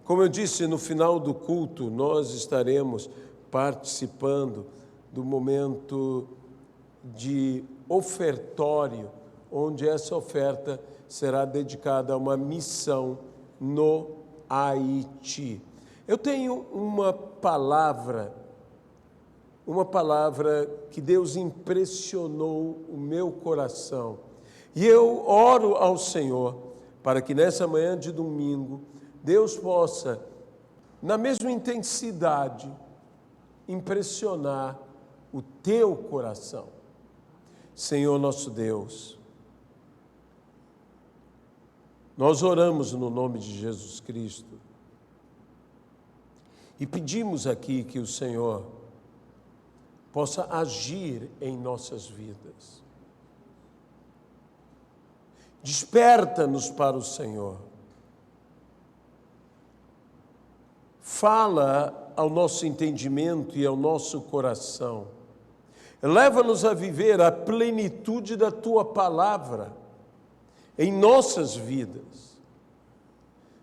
Como eu disse, no final do culto, nós estaremos participando do momento de ofertório, onde essa oferta será dedicada a uma missão no Haiti. Eu tenho uma palavra que Deus impressionou o meu coração. E eu oro ao Senhor para que nessa manhã de domingo, Deus possa, na mesma intensidade, impressionar o teu coração. Senhor nosso Deus, nós oramos no nome de Jesus Cristo e pedimos aqui que o Senhor possa agir em nossas vidas. Desperta-nos para o Senhor. Fala ao nosso entendimento e ao nosso coração. Leva-nos a viver a plenitude da Tua palavra em nossas vidas.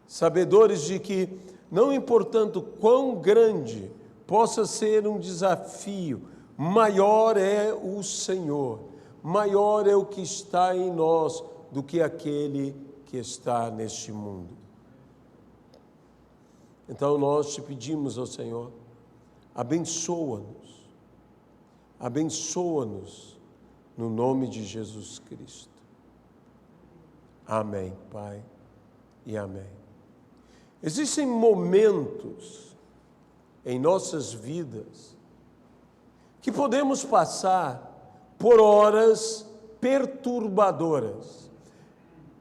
Sabedores de que, não importando quão grande possa ser um desafio, maior é o Senhor, maior é o que está em nós do que aquele que está neste mundo. Então nós te pedimos ao Senhor, abençoa-nos no nome de Jesus Cristo. Amém, Pai, e amém. Existem momentos em nossas vidas que podemos passar por horas perturbadoras,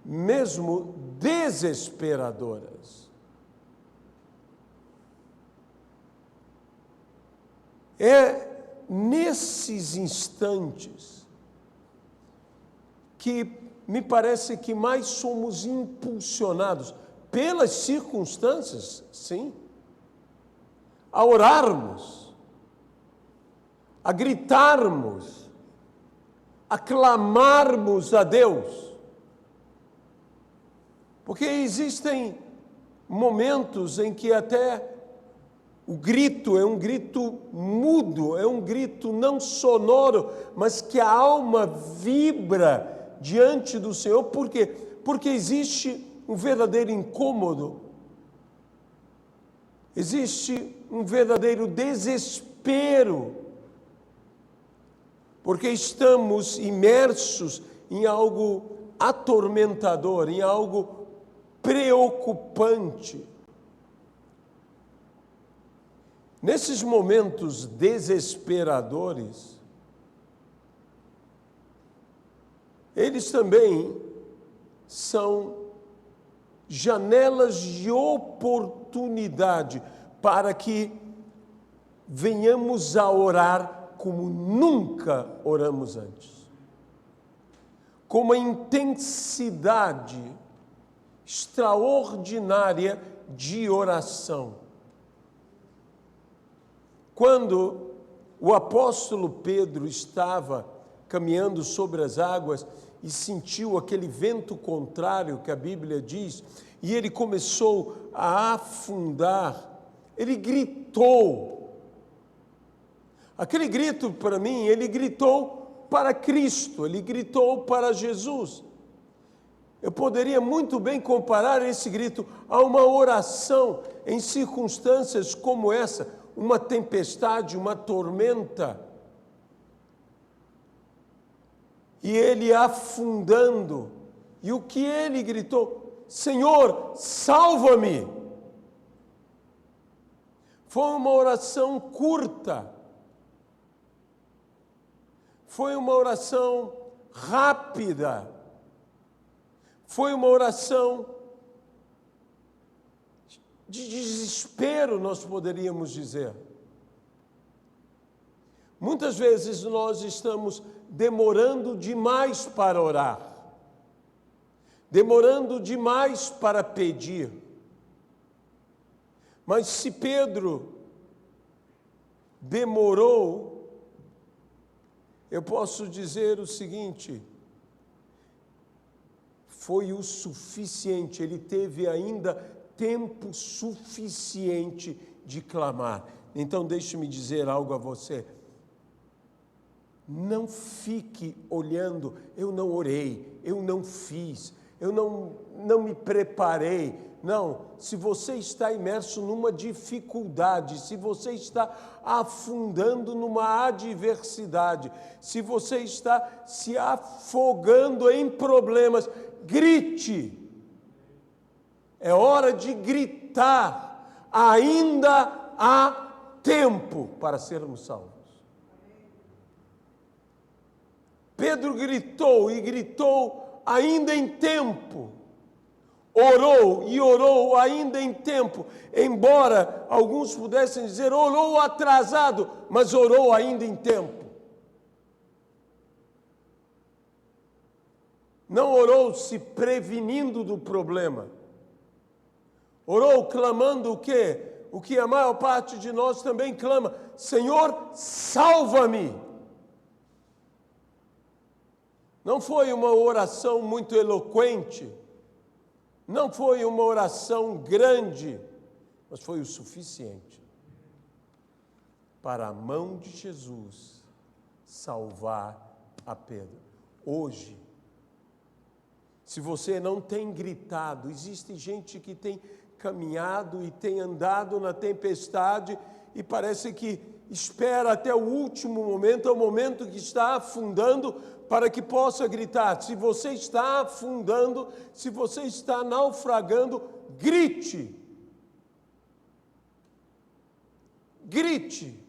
mesmo desesperadoras. É nesses instantes que me parece que mais somos impulsionados pelas circunstâncias, sim, a orarmos, a gritarmos, a clamarmos a Deus. Porque existem momentos em que até o grito é um grito mudo, é um grito não sonoro, mas que a alma vibra diante do Senhor. Por quê? Porque existe um verdadeiro incômodo, existe um verdadeiro desespero, porque estamos imersos em algo atormentador, em algo preocupante. Nesses momentos desesperadores, eles também são janelas de oportunidade para que venhamos a orar como nunca oramos antes, com uma intensidade extraordinária de oração. Quando o apóstolo Pedro estava caminhando sobre as águas e sentiu aquele vento contrário que a Bíblia diz, e ele começou a afundar, ele gritou. Aquele grito, para mim, ele gritou para Cristo, ele gritou para Jesus. Eu poderia muito bem comparar esse grito a uma oração em circunstâncias como essa, uma tempestade, uma tormenta, e ele afundando, e o que ele gritou? Senhor, salva-me! Foi uma oração curta, foi uma oração rápida, foi uma oração de desespero, nós poderíamos dizer. Muitas vezes nós estamos demorando demais para orar, demorando demais para pedir. Mas se Pedro demorou, eu posso dizer o seguinte: foi o suficiente, ele teve ainda tempo suficiente de clamar. Então, deixe-me dizer algo a você. Não fique olhando, eu não orei, eu não fiz, eu não me preparei. Não, se você está imerso numa dificuldade, se você está afundando numa adversidade, se você está se afogando em problemas, grite. É hora de gritar. Ainda há tempo para sermos salvos. Pedro gritou e gritou ainda em tempo. Orou e orou ainda em tempo, embora alguns pudessem dizer, orou atrasado, mas orou ainda em tempo. Não orou se prevenindo do problema. Orou clamando o quê? O que a maior parte de nós também clama: Senhor, salva-me. Não foi uma oração muito eloquente, não foi uma oração grande, mas foi o suficiente para a mão de Jesus salvar a Pedro. Hoje, se você não tem gritado, existe gente que tem caminhado e tem andado na tempestade e parece que espera até o último momento, é o momento que está afundando, para que possa gritar. Se você está afundando, se você está naufragando, grite. Grite.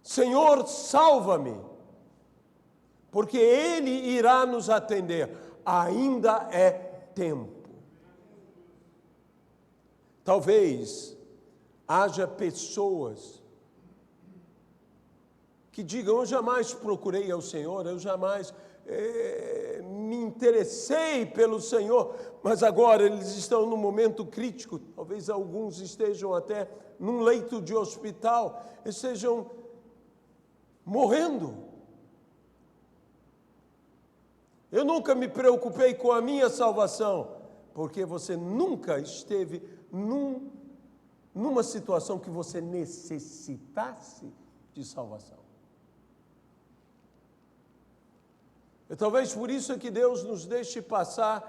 Senhor, salva-me. Porque Ele irá nos atender. Ainda é tempo. Talvez haja pessoas que digam, eu jamais procurei ao Senhor, eu jamais me interessei pelo Senhor, mas agora eles estão num momento crítico, talvez alguns estejam até num leito de hospital, estejam morrendo. Eu nunca me preocupei com a minha salvação, porque você nunca esteve numa situação que você necessitasse de salvação. E talvez por isso é que Deus nos deixe passar,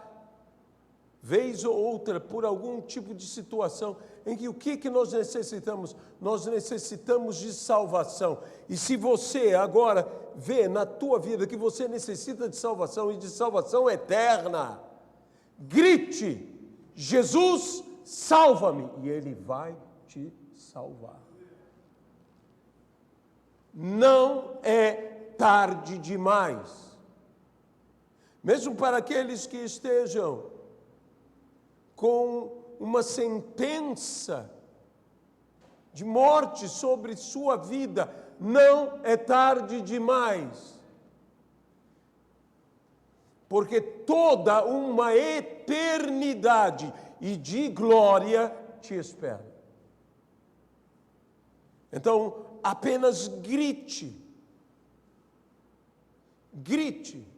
vez ou outra, por algum tipo de situação em que o que nós necessitamos? Nós necessitamos de salvação. E se você agora vê na tua vida que você necessita de salvação e de salvação eterna, grite, Jesus, salva-me, e Ele vai te salvar. Não é tarde demais. Mesmo para aqueles que estejam com uma sentença de morte sobre sua vida, não é tarde demais. Porque toda uma eternidade e de glória te espera. Então, apenas grite. Grite.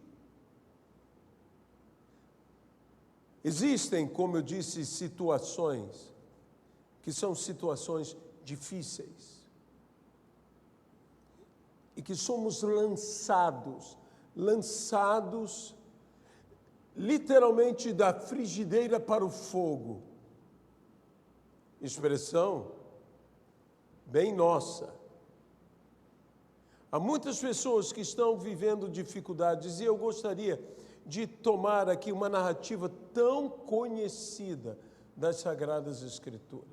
Existem, como eu disse, situações que são situações difíceis e que somos lançados literalmente da frigideira para o fogo. Expressão bem nossa. Há muitas pessoas que estão vivendo dificuldades e eu gostaria de tomar aqui uma narrativa tão conhecida das Sagradas Escrituras.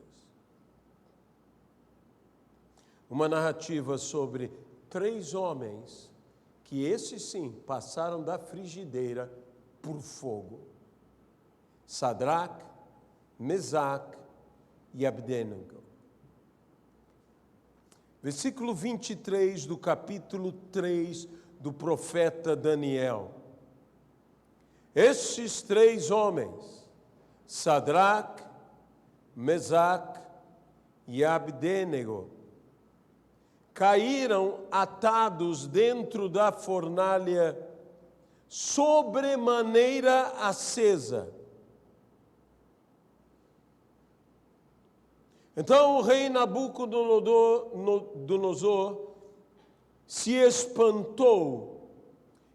Uma narrativa sobre 3 homens que, esses sim, passaram da frigideira por fogo. Sadraque, Mesaque e Abdênego. Versículo 23 do capítulo 3 do profeta Daniel. Estes 3 homens, Sadraque, Mesaque e Abdênego, caíram atados dentro da fornalha sobremaneira acesa. Então o rei Nabucodonosor se espantou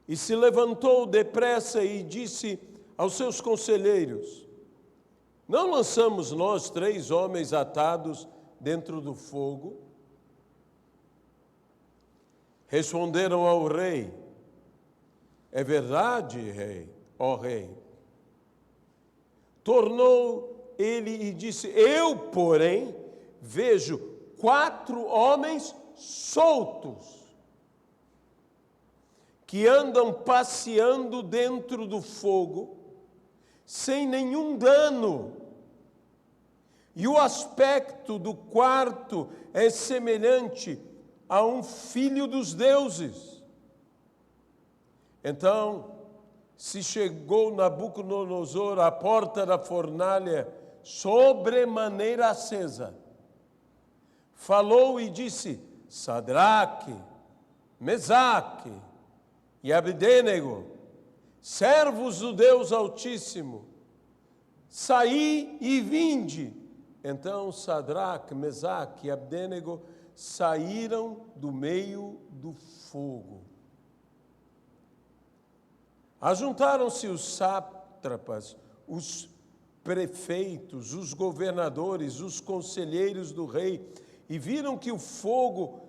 e se levantou depressa e disse aos seus conselheiros: não lançamos nós 3 homens atados dentro do fogo? Responderam ao rei: é verdade, rei, ó rei. Tornou ele e disse: eu, porém, vejo 4 homens soltos, que andam passeando dentro do fogo, sem nenhum dano. E o aspecto do quarto é semelhante a um filho dos deuses. Então se chegou Nabucodonosor à porta da fornalha, sobremaneira acesa. Falou e disse: Sadraque, Mesaque e Abdênego, servos do Deus Altíssimo, saí e vinde. Então Sadraque, Mesaque e Abdênego saíram do meio do fogo. Ajuntaram-se os sátrapas, os prefeitos, os governadores, os conselheiros do rei, e viram que o fogo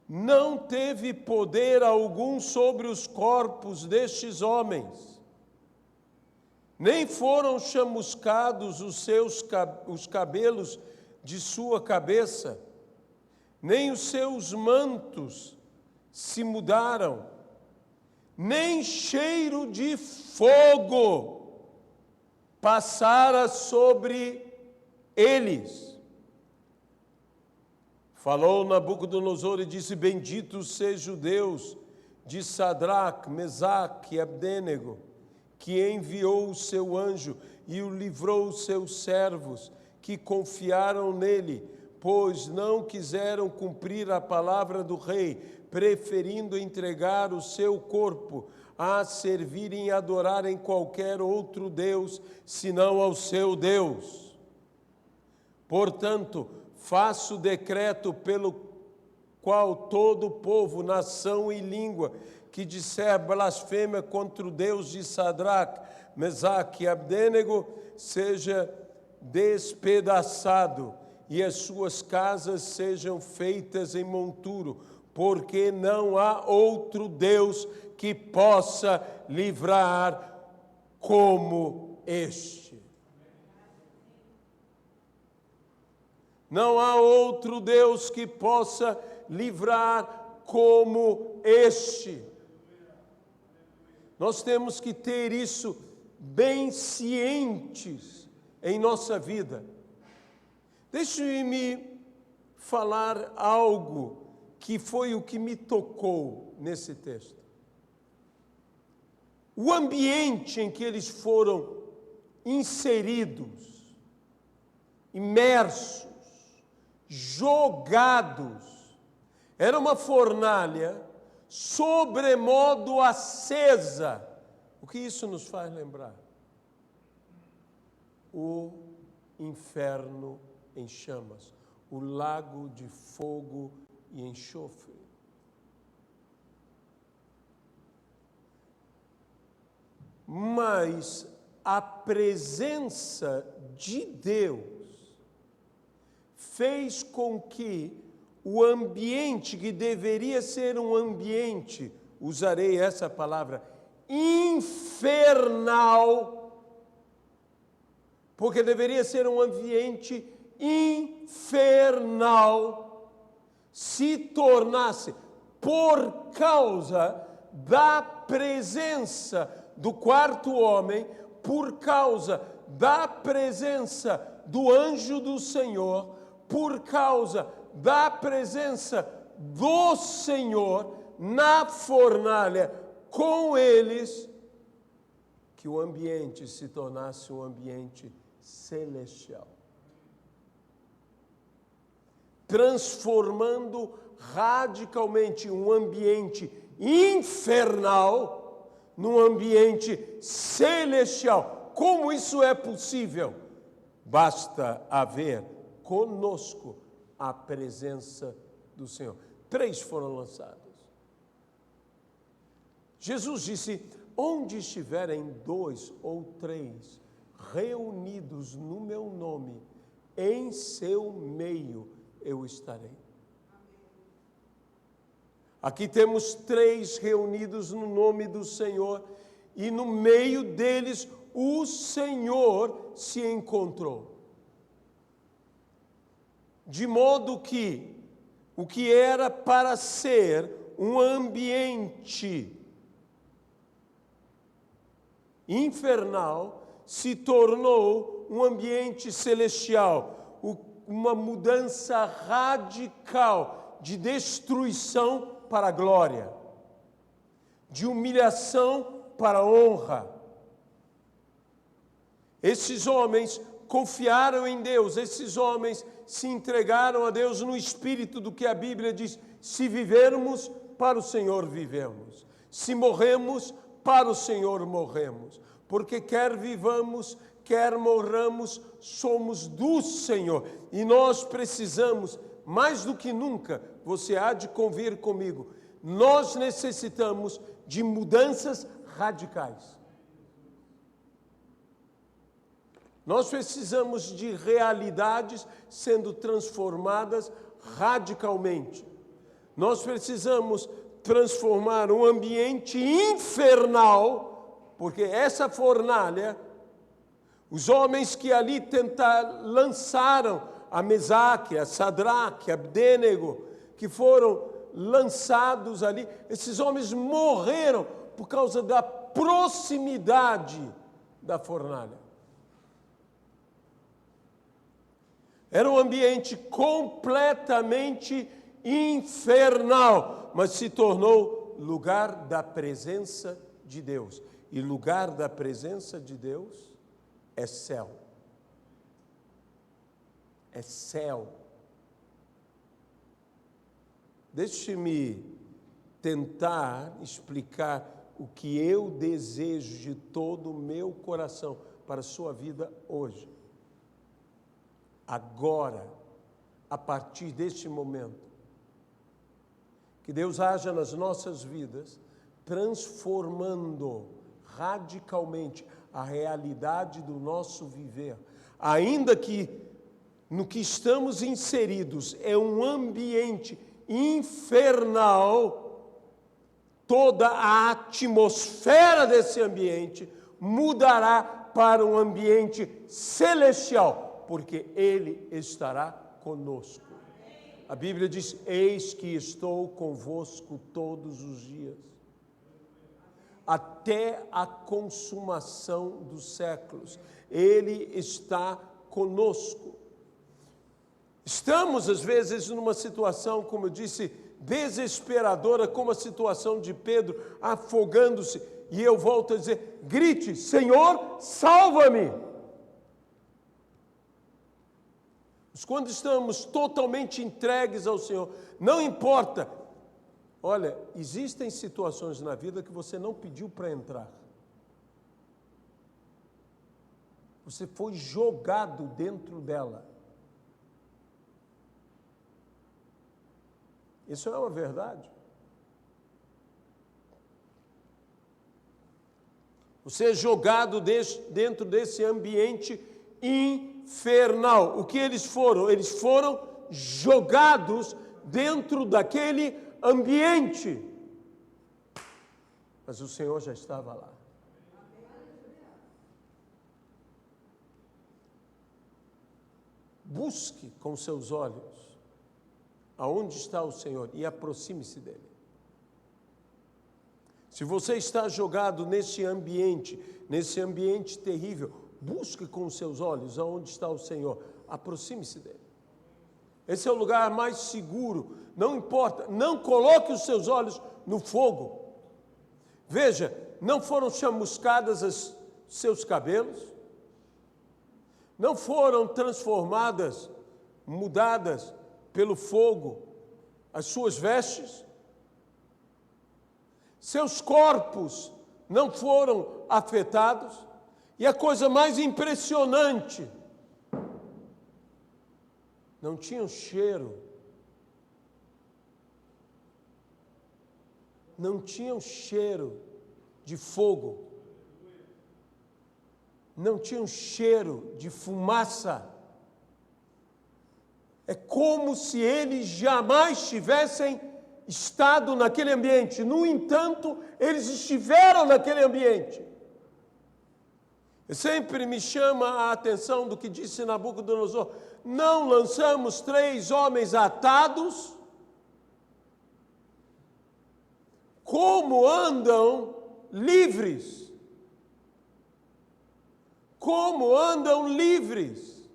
não teve poder algum sobre os corpos destes homens, nem foram chamuscados os cabelos de sua cabeça, nem os seus mantos se mudaram, nem cheiro de fogo passara sobre eles. Falou Nabucodonosor e disse: bendito seja o Deus de Sadraque, Mesaque e Abdênego, que enviou o seu anjo e o livrou os seus servos, que confiaram nele, pois não quiseram cumprir a palavra do rei, preferindo entregar o seu corpo a servirem e adorarem qualquer outro Deus, senão ao seu Deus. Portanto, faço decreto pelo qual todo povo, nação e língua que disser blasfêmia contra o Deus de Sadraque, Mesaque e Abdênego seja despedaçado e as suas casas sejam feitas em monturo, porque não há outro Deus que possa livrar como este. Não há outro Deus que possa livrar como este. Nós temos que ter isso bem cientes em nossa vida. Deixe-me falar algo que foi o que me tocou nesse texto. O ambiente em que eles foram inseridos, imersos, jogados, era uma fornalha sobremodo acesa. O que isso nos faz lembrar? O inferno em chamas, o lago de fogo e enxofre. Mas a presença de Deus fez com que o ambiente que deveria ser um ambiente, usarei essa palavra, infernal, porque deveria ser um ambiente infernal, se tornasse, por causa da presença do quarto homem, por causa da presença do anjo do Senhor, por causa da presença do Senhor na fornalha com eles, que o ambiente se tornasse um ambiente celestial, transformando radicalmente um ambiente infernal num ambiente celestial. Como isso é possível? Basta haver conosco à presença do Senhor. 3 foram lançados. Jesus disse: onde estiverem 2 ou 3 reunidos no meu nome, em seu meio eu estarei. Aqui temos 3 reunidos no nome do Senhor, e no meio deles o Senhor se encontrou. De modo que o que era para ser um ambiente infernal se tornou um ambiente celestial, uma mudança radical de destruição para a glória, de humilhação para a honra. Esses homens confiaram em Deus, esses homens se entregaram a Deus no espírito do que a Bíblia diz: se vivermos, para o Senhor vivemos, se morremos, para o Senhor morremos, porque quer vivamos, quer morramos, somos do Senhor, e nós precisamos, mais do que nunca, você há de convir comigo, nós necessitamos de mudanças radicais. Nós precisamos de realidades sendo transformadas radicalmente. Nós precisamos transformar um ambiente infernal, porque essa fornalha, os homens que ali lançaram a Mesaque, a Sadraque, a Abdênego, que foram lançados ali, esses homens morreram por causa da proximidade da fornalha. Era um ambiente completamente infernal, mas se tornou lugar da presença de Deus. E lugar da presença de Deus é céu. É céu. Deixe-me tentar explicar o que eu desejo de todo o meu coração para a sua vida hoje. Agora, a partir deste momento, que Deus haja nas nossas vidas, transformando radicalmente a realidade do nosso viver, ainda que no que estamos inseridos é um ambiente infernal, toda a atmosfera desse ambiente mudará para um ambiente celestial, porque Ele estará conosco. A Bíblia diz: eis que estou convosco todos os dias, até a consumação dos séculos. Ele está conosco. Estamos, às vezes, numa situação, como eu disse, desesperadora, como a situação de Pedro, afogando-se. E eu volto a dizer: grite: Senhor, salva-me! Mas quando estamos totalmente entregues ao Senhor, não importa. Olha, existem situações na vida que você não pediu para entrar. Você foi jogado dentro dela. Isso é uma verdade. Você é jogado dentro desse ambiente infernal. O que eles foram? Eles foram jogados dentro daquele ambiente. Mas o Senhor já estava lá. Busque com seus olhos aonde está o Senhor e aproxime-se dele. Se você está jogado nesse ambiente terrível, busque com os seus olhos aonde está o Senhor, aproxime-se dele. Esse é o lugar mais seguro, não importa, não coloque os seus olhos no fogo. Veja, não foram chamuscadas os seus cabelos, não foram transformadas, mudadas pelo fogo as suas vestes, seus corpos não foram afetados. E a coisa mais impressionante não tinham cheiro, não tinham cheiro de fogo, não tinham cheiro de fumaça. É como se eles jamais tivessem estado naquele ambiente. No entanto, eles estiveram naquele ambiente. Sempre me chama a atenção do que disse Nabucodonosor: não lançamos 3 homens atados? Como andam livres? Como andam livres?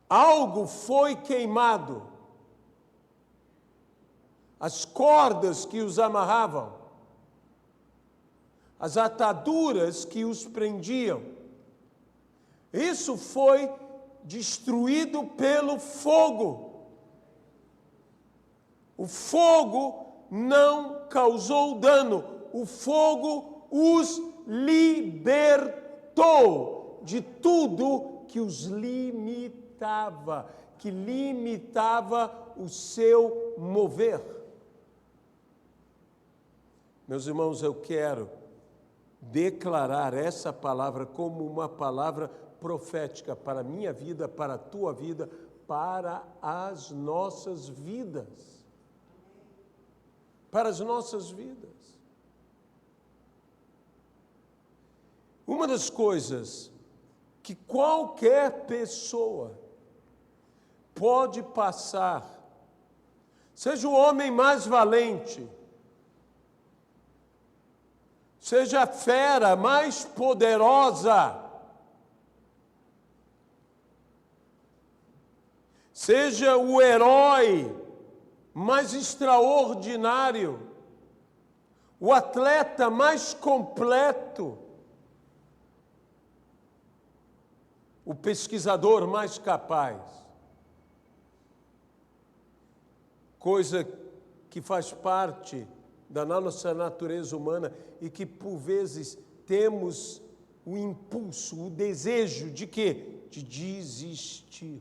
Algo foi queimado. As cordas que os amarravam, as ataduras que os prendiam, isso foi destruído pelo fogo. O fogo não causou dano, o fogo os libertou de tudo que os limitava, que limitava o seu mover. Meus irmãos, eu quero declarar essa palavra como uma palavra profética para a minha vida, para a tua vida, para as nossas vidas. Para as nossas vidas. Uma das coisas que qualquer pessoa pode passar, seja o homem mais valente, seja a fera mais poderosa, seja o herói mais extraordinário, o atleta mais completo, o pesquisador mais capaz, coisa que faz parte da nossa natureza humana e que por vezes temos o impulso, o desejo de quê? De desistir.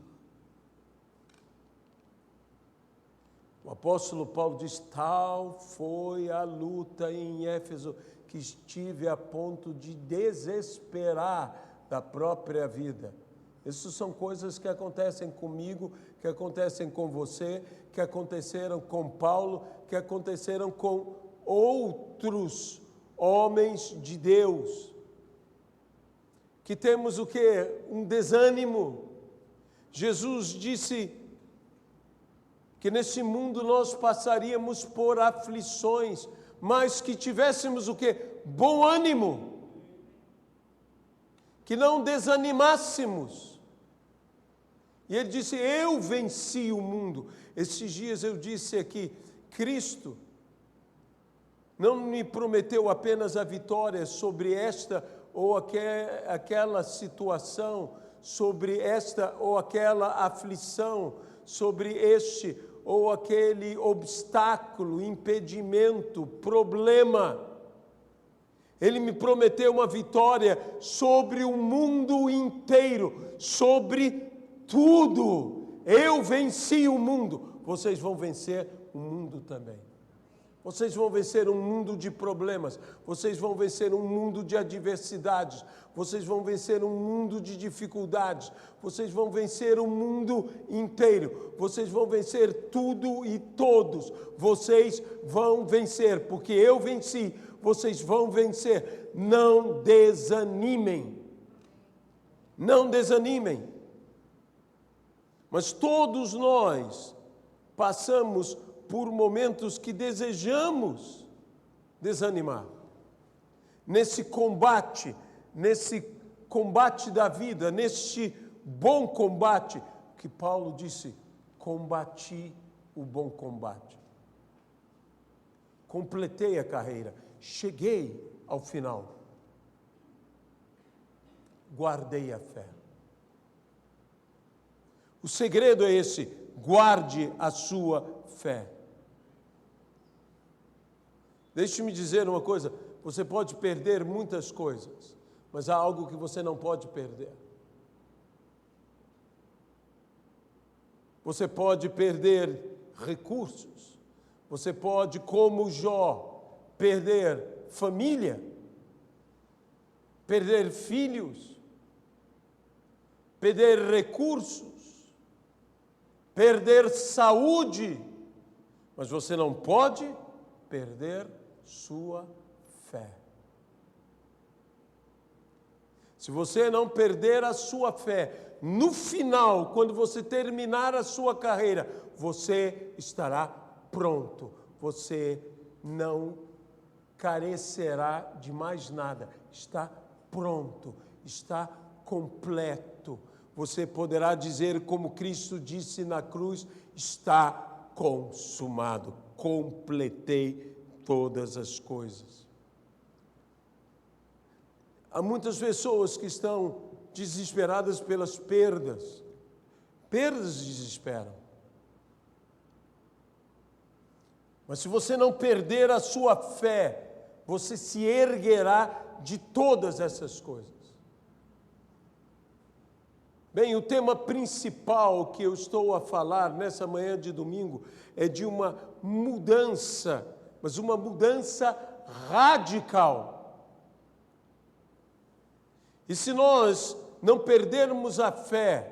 O apóstolo Paulo diz: tal foi a luta em Éfeso, que estive a ponto de desesperar da própria vida. Essas são coisas que acontecem comigo, que acontecem com você, que aconteceram com Paulo, que aconteceram com outros homens de Deus. Que temos o quê? Um desânimo. Jesus disse que nesse mundo nós passaríamos por aflições, mas que tivéssemos o quê? Bom ânimo. Que não desanimássemos. E ele disse: eu venci o mundo. Esses dias eu disse aqui, Cristo não me prometeu apenas a vitória sobre esta ou aquela situação, sobre esta ou aquela aflição, sobre este ou aquele obstáculo, impedimento, problema. Ele me prometeu uma vitória sobre o mundo inteiro, sobre tudo. Eu venci o mundo. Vocês vão vencer o mundo também. Vocês vão vencer um mundo de problemas. Vocês vão vencer um mundo de adversidades. Vocês vão vencer um mundo de dificuldades. Vocês vão vencer o mundo inteiro. Vocês vão vencer tudo e todos. Vocês vão vencer, porque eu venci. Vocês vão vencer. Não desanimem. Não desanimem. Mas todos nós passamos por momentos que desejamos desanimar. Nesse combate da vida, neste bom combate, que Paulo disse: combati o bom combate. Completei a carreira, cheguei ao final. Guardei a fé. O segredo é esse: guarde a sua fé. Deixe-me dizer uma coisa: você pode perder muitas coisas, mas há algo que você não pode perder. Você pode perder recursos. Você pode, como Jó, perder família, perder filhos, perder recursos, perder saúde, mas você não pode perder sua fé. Se você não perder a sua fé, no final, quando você terminar a sua carreira, você estará pronto. Você não carecerá de mais nada. Está pronto, está completo. Você poderá dizer, como Cristo disse na cruz, está consumado. Completei todas as coisas. Há muitas pessoas que estão desesperadas pelas perdas. Perdas desesperam. Mas se você não perder a sua fé, você se erguerá de todas essas coisas. Bem, o tema principal que eu estou a falar nessa manhã de domingo é de uma mudança, mas uma mudança radical. E se nós não perdermos a fé,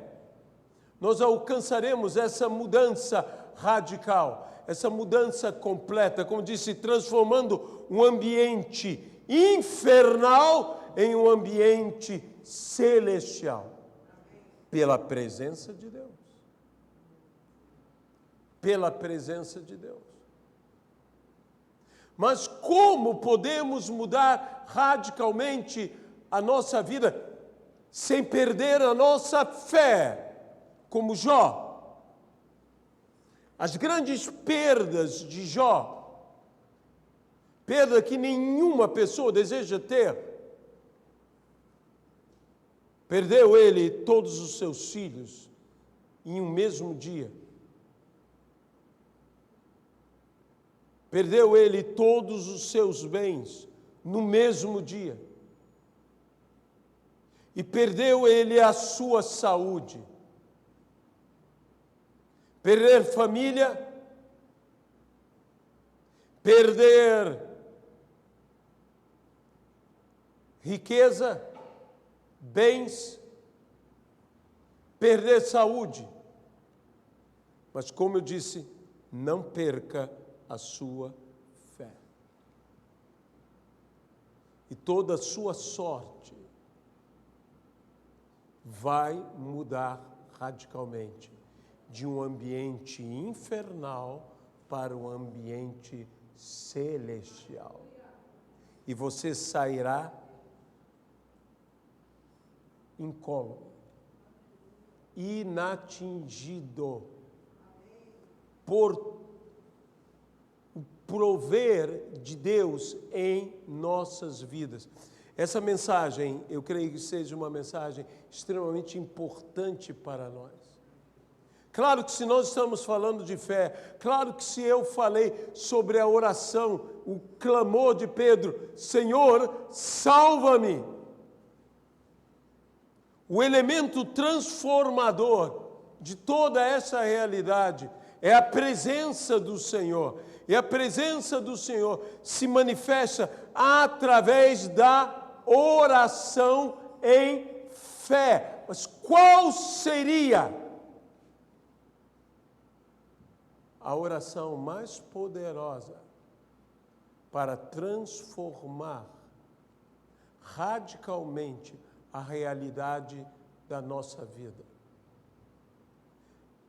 nós alcançaremos essa mudança radical, essa mudança completa, como disse, transformando um ambiente infernal em um ambiente celestial, pela presença de Deus. Pela presença de Deus. Mas como podemos mudar radicalmente a nossa vida sem perder a nossa fé, como Jó? As grandes perdas de Jó, perda que nenhuma pessoa deseja ter. Perdeu ele todos os seus filhos em um mesmo dia. Perdeu ele todos os seus bens no mesmo dia. E perdeu ele a sua saúde. Perder família, perder riqueza, bens, perder saúde. Mas como eu disse, não perca a sua fé. E toda a sua sorte vai mudar radicalmente de um ambiente infernal para um ambiente celestial. E você sairá incólume, inatingido por o prover de Deus em nossas vidas. Essa mensagem, eu creio que seja uma mensagem extremamente importante para nós. Claro que se nós estamos falando de fé, claro que se eu falei sobre a oração, o clamor de Pedro, Senhor, salva-me. O elemento transformador de toda essa realidade é a presença do Senhor. E a presença do Senhor se manifesta através da oração em fé. Mas qual seria a oração mais poderosa para transformar radicalmente a realidade da nossa vida?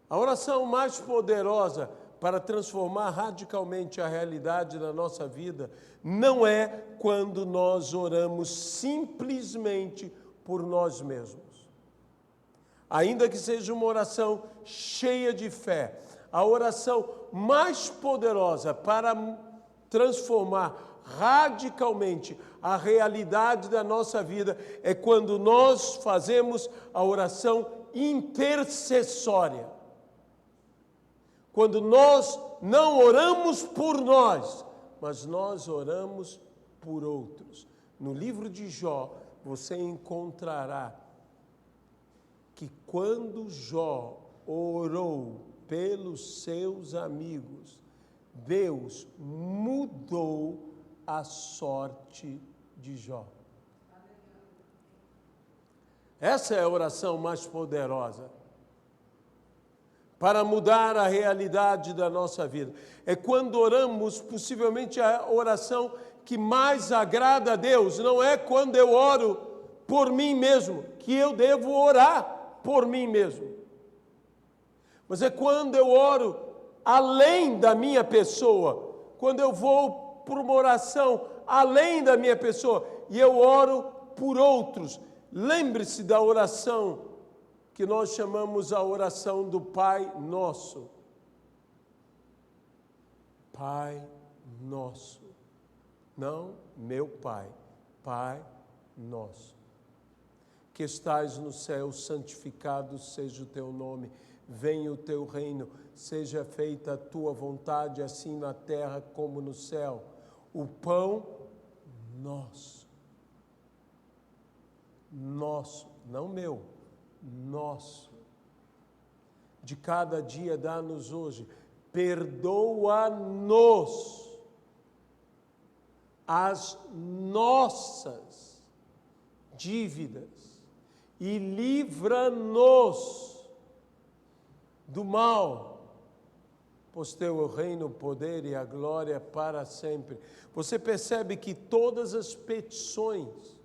A oração mais poderosa para transformar radicalmente a realidade da nossa vida não é quando nós oramos simplesmente por nós mesmos. Ainda que seja uma oração cheia de fé, a oração mais poderosa para transformar radicalmente a realidade da nossa vida é quando nós fazemos a oração intercessória. Quando nós não oramos por nós, mas nós oramos por outros. No livro de Jó, você encontrará que quando Jó orou pelos seus amigos, Deus mudou a sorte de Jó. Essa é a oração mais poderosa para mudar a realidade da nossa vida. É quando oramos, possivelmente a oração que mais agrada a Deus. Não é quando eu oro por mim mesmo, que eu devo orar por mim mesmo. Mas é quando eu oro além da minha pessoa, quando eu vou por uma oração além da minha pessoa e eu oro por outros. Lembre-se da oração que nós chamamos a oração do Pai Nosso. Pai Nosso. Não meu Pai, Pai Nosso. Que estás no céu, santificado seja o teu nome. Venha o teu reino, seja feita a tua vontade, assim na terra como no céu. O pão nosso. Nosso, não meu, nosso. De cada dia dá-nos hoje. Perdoa-nos as nossas dívidas e livra-nos do mal, pois teu é o reino, o poder e a glória para sempre. Você percebe que todas as petições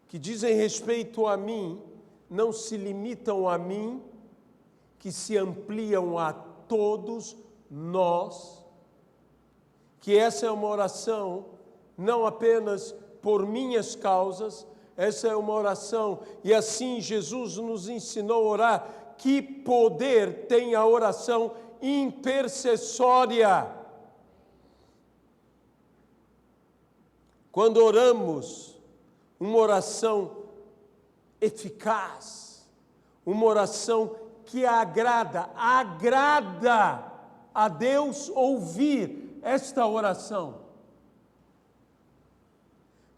que dizem respeito a mim, não se limitam a mim, que se ampliam a todos nós, que essa é uma oração não apenas por minhas causas, essa é uma oração, e assim Jesus nos ensinou a orar. Que poder tem a oração intercessória? Quando oramos uma oração eficaz, uma oração que agrada a Deus ouvir esta oração.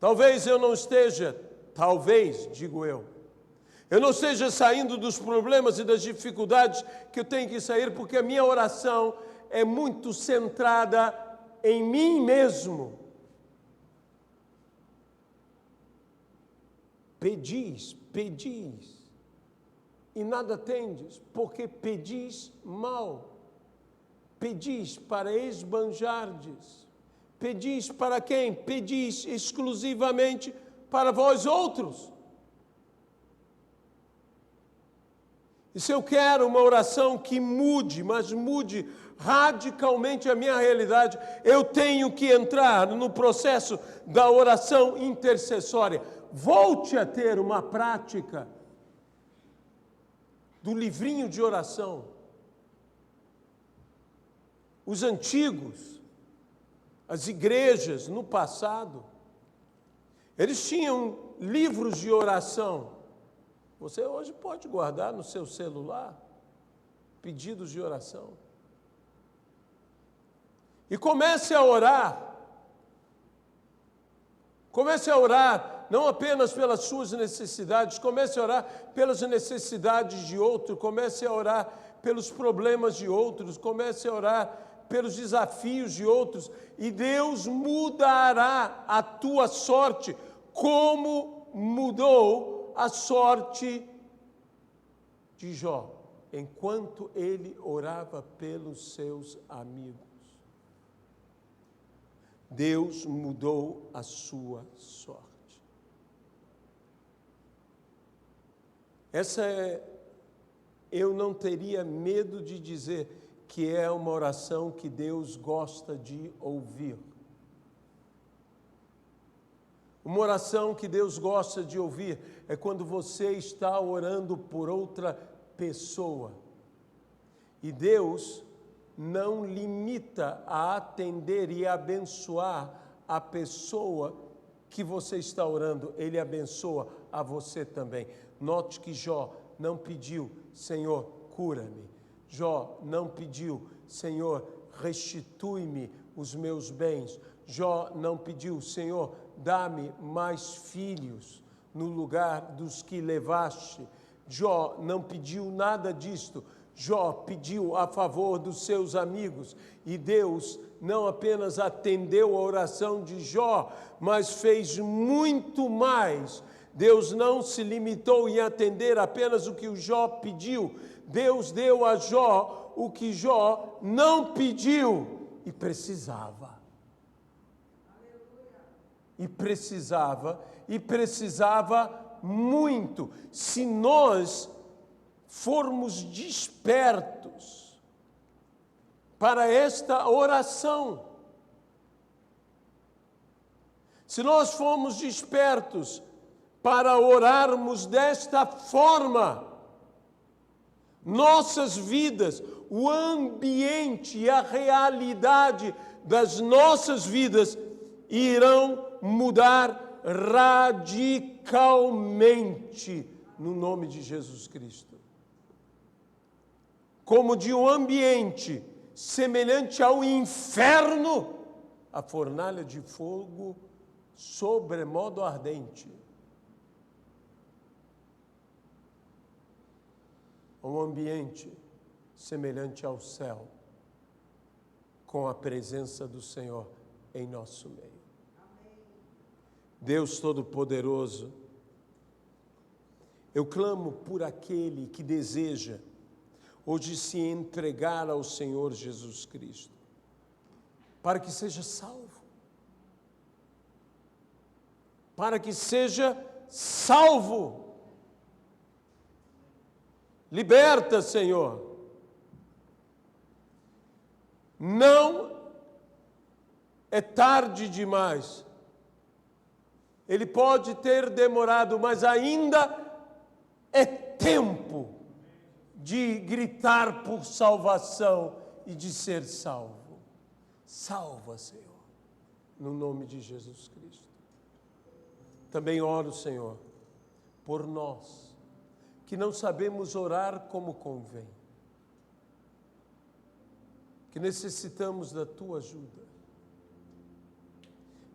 Talvez eu não esteja, digo eu não esteja saindo dos problemas e das dificuldades que eu tenho que sair, porque a minha oração é muito centrada em mim mesmo. Pedis, e nada tendes, porque pedis mal. Pedis para esbanjardes. Pedis para quem? Pedis exclusivamente para vós outros. E se eu quero uma oração que mude, mas mude radicalmente a minha realidade, eu tenho que entrar no processo da oração intercessória. Volte a ter uma prática do livrinho de oração. Os antigos, as igrejas no passado, eles tinham livros de oração. Você hoje pode guardar no seu celular pedidos de oração. E comece a orar. Comece a orar não apenas pelas suas necessidades, comece a orar pelas necessidades de outros, comece a orar pelos problemas de outros, comece a orar pelos desafios de outros, e Deus mudará a tua sorte, como mudou a sorte de Jó, enquanto ele orava pelos seus amigos. Deus mudou a sua sorte. Eu não teria medo de dizer que é uma oração que Deus gosta de ouvir. Uma oração que Deus gosta de ouvir é quando você está orando por outra pessoa. E Deus não limita a atender e abençoar a pessoa que você está orando, Ele abençoa a você também. Note que Jó não pediu, Senhor, cura-me. Jó não pediu, Senhor, restitui-me os meus bens. Jó não pediu, Senhor, dá-me mais filhos no lugar dos que levaste. Jó não pediu nada disto. Jó pediu a favor dos seus amigos, e Deus não apenas atendeu a oração de Jó, mas fez muito mais. Deus não se limitou em atender apenas o que o Jó pediu. Deus deu a Jó o que Jó não pediu e precisava. E precisava muito. Se nós formos despertos para esta oração, se nós formos despertos para orarmos desta forma, nossas vidas, o ambiente e a realidade das nossas vidas irão mudar radicalmente no nome de Jesus Cristo. Como de um ambiente semelhante ao inferno, a fornalha de fogo sobremodo ardente. Um ambiente semelhante ao céu, com a presença do Senhor em nosso meio. Amém. Deus Todo-Poderoso, eu clamo por aquele que deseja hoje se entregar ao Senhor Jesus Cristo, para que seja salvo. Para que seja salvo. Liberta, Senhor. Não é tarde demais. Ele pode ter demorado, mas ainda é tempo de gritar por salvação e de ser salvo. Salva, Senhor, no nome de Jesus Cristo. Também oro, Senhor, por nós, que não sabemos orar como convém, que necessitamos da Tua ajuda,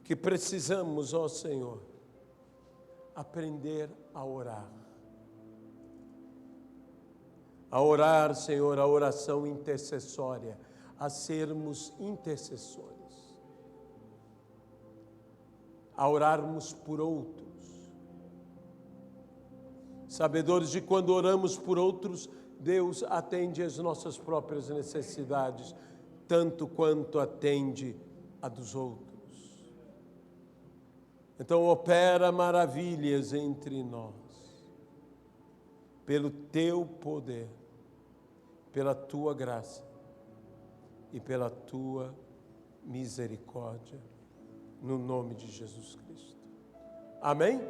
que precisamos, ó Senhor, aprender a orar. A orar, Senhor, a oração intercessória, a sermos intercessores, a orarmos por outros, sabedores de quando oramos por outros, Deus atende às nossas próprias necessidades, tanto quanto atende a dos outros. Então opera maravilhas entre nós, pelo Teu poder, pela Tua graça e pela Tua misericórdia, no nome de Jesus Cristo. Amém?